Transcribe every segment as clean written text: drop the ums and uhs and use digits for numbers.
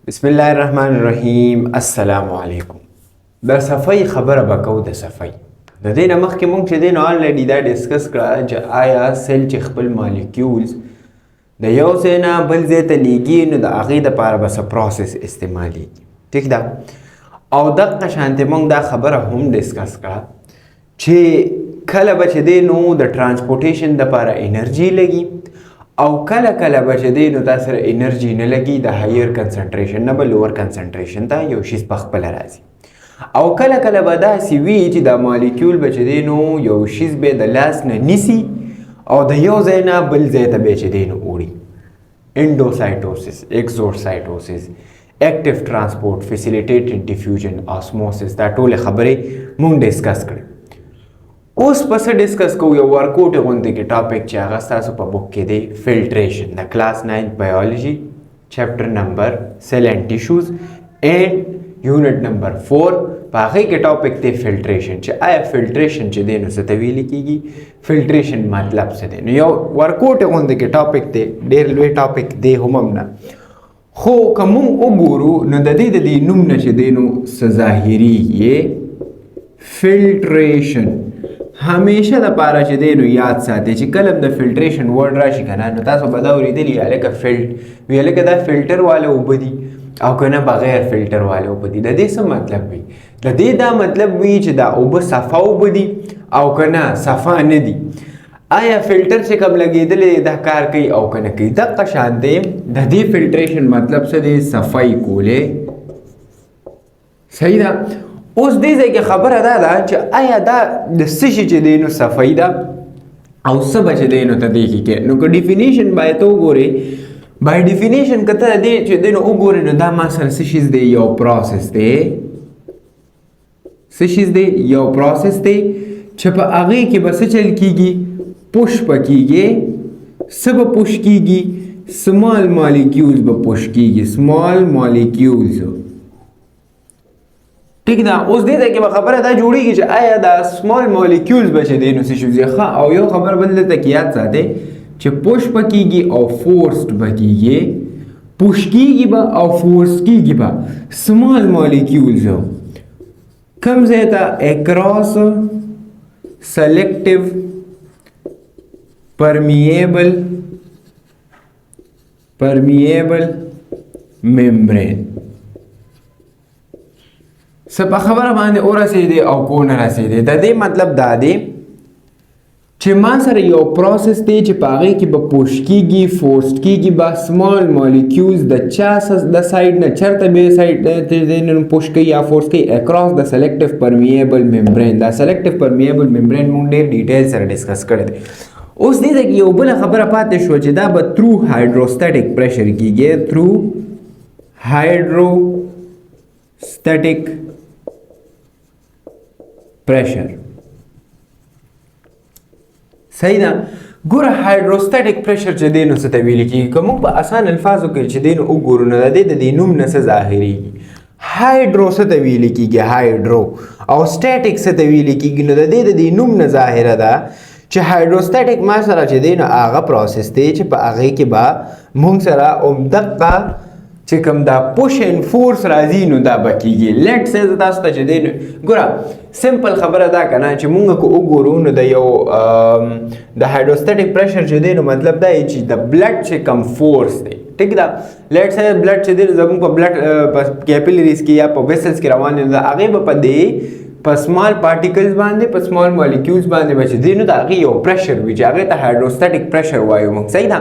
بسم الله الرحمن الرحیم. السلام علیکم. د صفای خبره به کوو. د صفای د دې نه مخکې مونږ چې دی نو آلریډي دا ډسکس کړه چې آیا سیل چې خپل مالیکیولز د یو ځای نه بل ځای ته لیږي نو د هغې دپاره به څه پروسس استعمالیږي. ټیک ده. او دقه شانتې مونږ دا خبره هم ډسکس کړه چې کله به چې دی نو د ټرانسپورټیشن دپاره انرژي لګي او کله کله به چې دی نو دا سره انرژي نه لګي د هایر کنسنټریشن نه به لوور کنسنټریشن ته یو شیز پخپله راځي. او کله کله به داسې وي چې دا مالیکیول به چې دی نو یو شیز به د لاس نه نیسي او د یو ځای نه بل ځای ته به چې دی نو وړي. انډوسایټوسس، اکزوسایټوسس، اکټیو ټرانسپورټ، فیسیلیټیټډ ډیفیوژن، آسموسس، دا ټولې خبرې مونږ ډسکس کړې. اوس پس ډسکس کوو یو ورکوټ غوندې کې ټاپک چې هغه ستاسو په بک کې دی فلټریشن د کلاس 9 بایولوژي چپټر نمبر سیل اینڈ ټیشوز اینڈ یونټ نمبر 4 په هغې کې ټاپک دی فلټریشن چې آیا فلټریشن چې دی نو څه ته ویلې کېږي، فلټریشن مطلب څه دی. نو یو ورکوټ غوندې کې ټاپک دی، ډېر لوی ټاپک دی هم نه، خو که مونږ وګورو نو د دې نوم نه چې دی نو څه ظاهرېږي فلټریشن. همیشه د پاره چې دی نو یاد ساتئ چې کله د فلټریشن ورډ راشي که نه نو تاسو به دا اورېدلي هلکه هلکه دا فلټر واله اوبه دي او که نه بغیر فلټر واله اوبه دي. د دې څه مطلب وي؟ د دې دا مطلب وي چې دا اوبه صفا اوبه دي او که نه صفا نه دي. آیا فلټر چې کوم لګېدلی دا کار کوي او که نه کوي؟ دقه شان دی د دې فلټریشن مطلب څه دی؟ صفایي کولې. صحیح ده. اوس دې ځای کې خبره دا ده چې آیا دا د څه شي چې دی نو صفایي ده او څه به چې دی نو ته دې کې کوې. نو که ډیفینیشن باید ته وګورې، بای ډیفینیشن که ته دې چې دی نو وګورې نو دا ما سره څه شیز دی؟ یو پروسس دی. څه شیز دی؟ یو پروسس دی چې په هغې کې به څه چل کېږي؟ پوش به کېږي. څه به پوش کېږي؟ سمال مالیکیولز به پوش کېږي. سمال مالیکیولز. ٹھیک ده. اوس دې ځای کې به خبره دا جوړېږي چې آیا دا سمال مالیکیولز به چې دی نو څه شي ښه. او یو خبر بل دلته کې یاد ساتئ چې پوش به کېږي او فورسډ به کېږي. پوش کېږي به او فورس کېږي به سمال مالیکیولز کوم ځای ته؟ اکراس سلیکټیو پرمیبل ممبرین. څه په خبره باندې ورسېدې او کو نه رسېدې. د دې مطلب دا دی چې ما سره یو پروسس دی چې په هغې کې به پوش کېږي، فورسډ کېږي به سمال مالیکیولز د چا د سایډ نه چېرته به سایډ نه پوش کوي یا فورس کوي؟ اکراس د سلیکټیو پرمیبل ممبرین. دا سلیکټیو پرمیبل ممبرین مونږ ډېر ډیټیل سره ډسکس کړی دی. اوس دې ځای کې یو بله خبره پاتې شوه چې دا به تھرو هایډروسټیټک پریشر کېږي. تھرو هایډروسټیټک پریشر. صحیح ده. ګوره هایډروسټیټک پریشر چې دی نو څه ته ویل کېږي؟ که موږ په اسان الفاظو کې چې دی نو وګورو نو د دې نوم نه څه ظاهرېږي؟ هایډرو څه ته ویل کېږي؟ هایډرو. او سټیټک څه ته ویل کېږي؟ نو د دې نوم نه ظاهره ده چې هایډروسټیټک ما سره چې دی نو هغه پروسس دی چې په هغې کې به موږ سره همدقه چې کوم دا پوش اینډ فورس راځي نو دا به کېږي. لیټ سې زه تاسو ته چې دی نو ګوره سمپل خبره دا که نه چې مونږ که وګورو نو د یو د هایډروسټیټک پریشر چې دی نو مطلب دا چې د بلډ چې کم فورس دی. ټیک ده. لیټ سې بلډ چې دی زموږ په بلډ په کیپیلریز کې یا په ویسلز کې روان دی نو د هغې به په دې په سمال پارټیکلز باندې په سمال مالیکیولز باندې به چې دی نو د هغې یو پریشر وي چې هغې ته هایډروسټیټک پریشر وایو موږ. صحیح ده.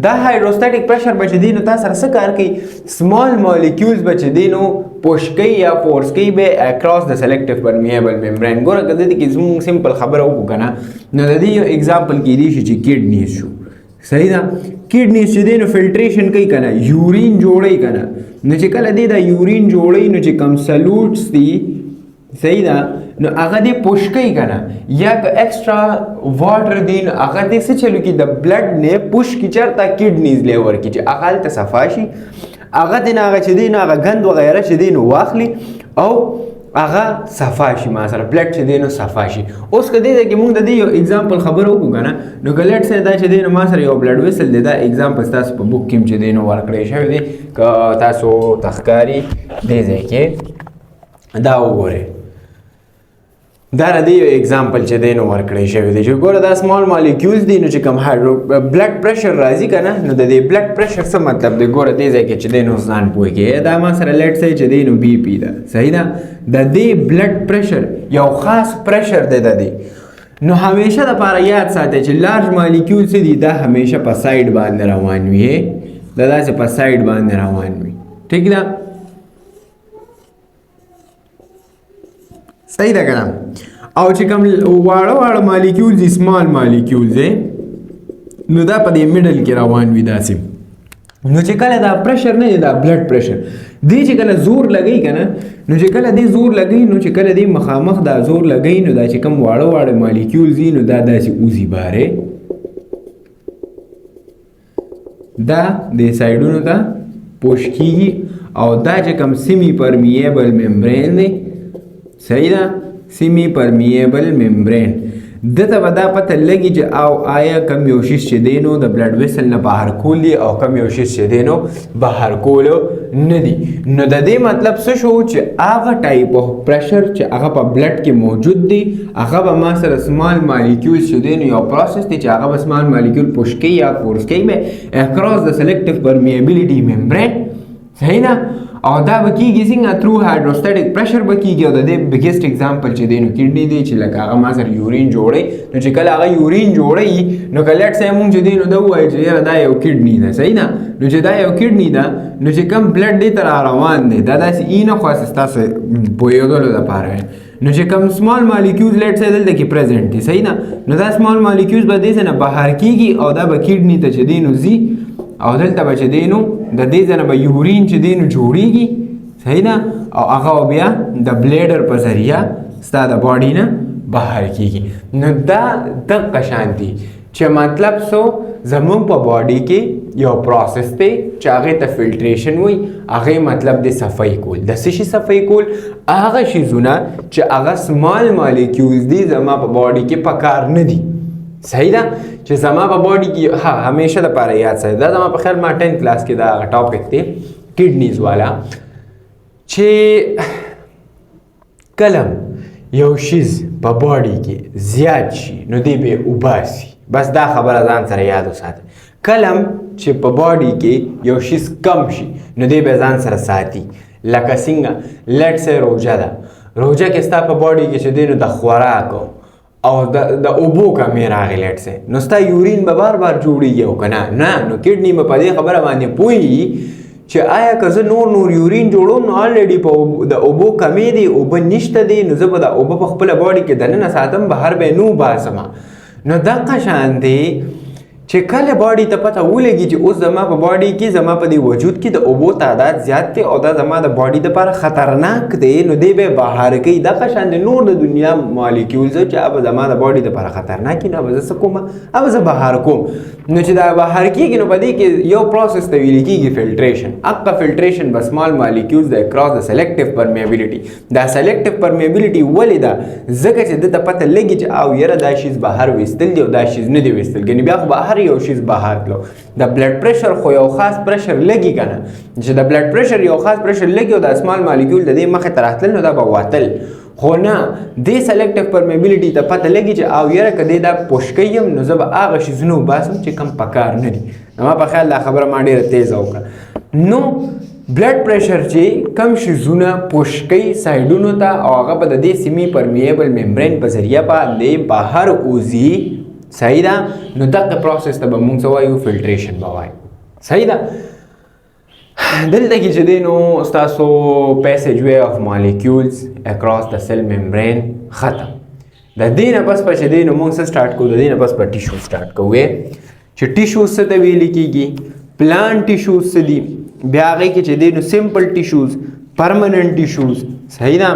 دا هایډروسټیټک پریشر به چې دی نو تا سره څه کار کوي؟ سمال مالیکیولز به چې دی نو پوش کوي یا فورس کوي به اکراس د سلیکټیو پرمیبل ممبرین. ګوره که دې کې زموږ سمپل خبره وکړو که نه نو د دې یو اګزامپل کېدی شي چې کډنیز شو. صحیح ده. کډنیز چې دی نو فلټریشن کوي که نه، یورین جوړوي که نه. نو چې کله دی دا یورین جوړوي نو چې کم سلوټس دي صحیح ده نو هغه دې پوش کوي که نه یا که ایکسټرا واټر دی نو هغه دې څه چلو کړي؟ د بلډ نه پوش کړي چېرته کډنیز لیور کې چې هغه هلته صفا شي. هغه دې نه هغه چې دی نو هغه ګند وغیره چې دی نو واخلي او هغه صفا شي ما سره بلډ چې دی نو صفا شي. اوس که دې ځای کې موږ د دې یو اگزامپل خبره وکړو که نه نو که لیټ سې دا چې دی نو ما سره یو بلډ ویسل دی دا اگزامپل ستاسو په بک کې هم چې دی نو ورکړی شوی دی که تاسو ته ښکاري دې ځای کې دا وګورئ دا د دې یو اگزامپل چې دی نو ورکړی شوی دی چې ګوره دا سمال مالیکیولز دي نو چې کوم بلډ پریشر راځي که نه نو د دې بلډ پریشر څه مطلب دی ګوره دې ځای کې چې دی نو ځان پوهېږي دا ما سره لیټ سئ چې دی نو بی پي ده صحیح ده د دې بلډ پریشر یو خاص پریشر دی د دې نو همیشه دپاره یاد ساتئ چې لارج مالیکیول څه دي دا همیشه په سایډ باندې روان وي دا داسې په سایډ باندې روان وي ټیک ده صحیح ده که نه او چې کوم واړه واړه مالیکیولز دي سمال مالیکیولز نو دا په دې میډل کې روان وي داسې نو چې کله دا پریشر نه دی دا بلډ پریشر دی چې کله زور لګوي که نه نو چې کله دی زور لګوي نو چې کله دی مخامخ دا زور لګوي نو دا چې کوم واړه واړه مالیکیولز دي نو دا داسې اوزي بارې دا د سایډونو ته پوش کیږي او دا چې کوم سیمی پرمیبل ممبرین دی صحیح ده سیمی پرمیبل ممبرین دته به دا پته لګي چې او آیا کم یو شیز چې دی نو د بلډ ویسل نه بهر کول دي او کم یو شیز چې دی نو بهر کولو نه دي نو د دې مطلب څه شو چې هغه ټایپ اف پریشر چې هغه په بلډ کې موجود دی هغه به ما سره سمال مالیکیول چې دی نو یو پروسس دی چې هغه به سمال مالیکیول پوش کوي یا فورس کوي به اکراس د سلیکټیو پرمیبیلیټي ممبرین صحیح ده او دا به کېږي څنګه تھرو هایډروسټیټک پریشر به کېږي او د دې بګیسټ اگزامپل چې دی نو کډني دی چې لکه هغه ما سره یورین جوړوي نو چې کله هغه یورین جوړوي نو که لیټ سئ موږ چې دی نو دا ووایو چې یاره دا یو کډني ده صحیح ده نو چې دا یو کډني ده نو چې کوم بلډ دې ته راروان دی دا داسې ای نه خو ستاسو پوهېدلو دپاره نو چې کوم سمال مالیکیولز لیټ سئ دلته کې پریزنټ دي صحیح ده نو دا سمال مالیکیولز به دې ځای نه بهر کېږي او دا به کډني ته چې دی نو ځي او دلته به چې دی نو د دې ځای نه به یورین چې دی نو جوړېږي صحیح ده او هغه بیا د بلیډر په ذریعه ستا د باډي نه بهر کېږي نو دا دقه شان دي چې مطلب څو زموږ په باډي کې یو پروسس دی چې هغې ته فلټریشن وایي هغې مطلب دی صفایي کول د څه شي صفایي کول هغه شیزونه چې هغه سمال مالیکیولز دي زما په باډي کې په کار نه دي صحیح ده چې زما په باډي کې ها همیشه دپاره یاد ساتئ دا زما په خیال ما 10 کلاس کې دا هغه ټاپک دی کډنیز والا چې کلم یو شیز په باډي کې زیات شي نو دی به وباسي بس دا خبره ځان سره یاد وساتئ کلم چې په باډي کې یو شیز کم شي نو دی به ځان سره ساتي لکه څنګه لیټ سئ روژه ده روژه کې ستا په باډي کې چې دی نو د خوراکو او د اوبو کمې راغی لیټ سئ نو ستا یورین به بار بار جوړېږي او که نه نو کډني به په دې خبره باندې پوهېږي چې آیا که زه نور یورین جوړوم نو الریډي په د اوبو کمې دي اوبه نشته دي نو زه به د اوبه په خپله باډي کې دننه ساتم بهر به یې نه وباسمه نو دقه شان دی چې کله باډي ته پته ولګي چې اوس زما په باډي کې زما په دې وجود کې د اوبو تعداد زیات دی او دا زما د باډي دپاره خطرناک دی نو دی به یې بهر کوي دغه شان دی نور د دنیا مالیکیولز چې هغه زما د باډي دپاره خطرناک نو به زه څه کوم هغه زه بهر کوم نو چې دا بهر کېږي نو په دې کې یو پروسس ته ویل کېږي فلټریشن هغه فلټریشن به سمال مالیکیولز د اکراس د سلیکټیو پرمیبیلیټي دا سلیکټیو پرمیبیلیټي ولې ده ځکه چې ده ته پته لګي چې او یاره دا شیز بهر ویستل دی او دا شیز نه دی ویستل ګنې بیا خو بهر یو شیز بهر تلو د بلډ پریشر خو یو خاص پریشر لګي که نه چې د بلډ پریشر یو خاص پریشر لګي او د سمال مالیکیول د دې مخې ته راتلل نو دا به وتل خو نه دې سلیکټیو پرمیبیلیټي ته پته لګي چې او یاره که دې دا پوش کوي نو زه به هغه شیزونه وباسم چې کم په کار نه دي ما په خیال دا خبره ما ډېره تیزه وکړه نو بلډ پریشر چې کم شیزونه پوش کوي سایډونو ته او هغه به د دې سیمي پرمیبل ممبرین په ذریعه باندې بهر اوزي صحیح ده نو دغه پروسس ته به موږ څه وایو فلټریشن به وایو صحیح ده دلته کې چې دی نو ستاسو پیسیج وے آف مالیکیولز اکراس د سیل ممبرین ختم د دې نه پس به چې دی نو موږ څه سټارټ کوو د دې نه پس به ټیشو سټارټ کوو چې ټیشوز څه ته ویل کېږي پلان ټیشوز څه دي بیا هغې کې چې دی نو سمپل ټیشوز پرمننٹ ټیشوز صحیح ده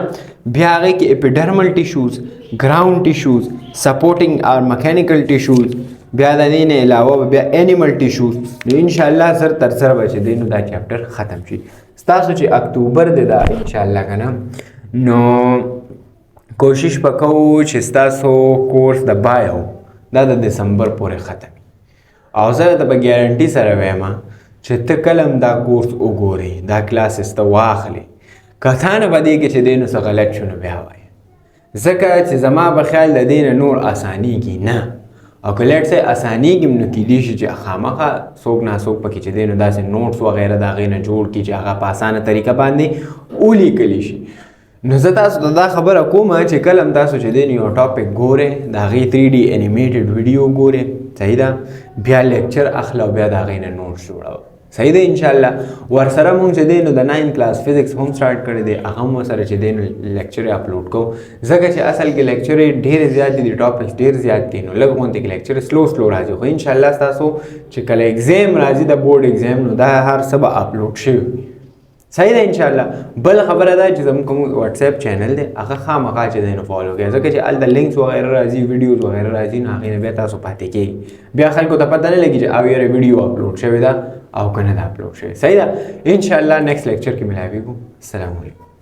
بیا هغې کې اپیډرمل ټیشوز ګراؤنډ ټیشوز سپورټینګ اور میکینیکل ټیشوز بیا د دې نه علاوه بیا انیمل ټیشوز نو انشاءالله سر تر سره به چې دی نو دا چپټر ختم شي ستاسو چې اکتوبر دی دا انشاءالله که نه نو کوشش وکړو چې ستاسو کورس د بایو دا د دسمبر پورې ختمي او زه د به ګارنټي سره وایم چې ته کله هم دا کورس وګورې دا کلاسز ته واخلې که تا نه به دې کې چې دی نو څه غلط شو نو بیا وایه ځکه چې زما به خیال د دې نه نور اسانیږي نه او که لیټ سه اسانیږي نو کیدای شي چې خامخا څوک ناڅوک پکې چې دی نو داسې نوټس وغیره د هغې نه جوړ کړي چې هغه په اسانه طریقه باندې ولیکلی شي نو زه تاسو ته دا خبره کوم چې کله هم تاسو چې دی نو یو ټاپک ګورئ د هغې 3D انیمیټډ ویډیو ګورئ صحیح ده بیا لیکچر اخله او بیا د هغې نه نوټس جوړوه صحیح ده انشاءالله ورسره مونږ چې دی نو د 9 کلاس فزکس هم سټارټ کړی دی هغه هم ورسره چې دی نو لیکچر یې اپلوډ کوو ځکه چې اصل کې لیکچر یې ډېرې زیات دي د ټاپکس ډېر زیات دي نو لږ غوندې کې لیکچر سلو راځي خو انشاءالله ستاسو چې کله ایګزام راځي د بورډ ایګزام نو دا هر څه به اپلوډ شوي صحیح ده انشاءالله بل خبره ده چې زموږ کوم واتساپ چینل دی هغه خامخا چې دی نو فالو کړئ ځکه چې هلته لینکس وغیره راځي ویډیوز وغیره راځي نو هغې نه بیا تاسو پاتې کېږي بیا خلکو ته پته نه لګي چې او یاره ویډیو اپلوډ شوې ده او که نه ده اپلوډ شوې صحیح ده انشاءالله نیکسټ لیکچر کې ملاویږو السلام علیکم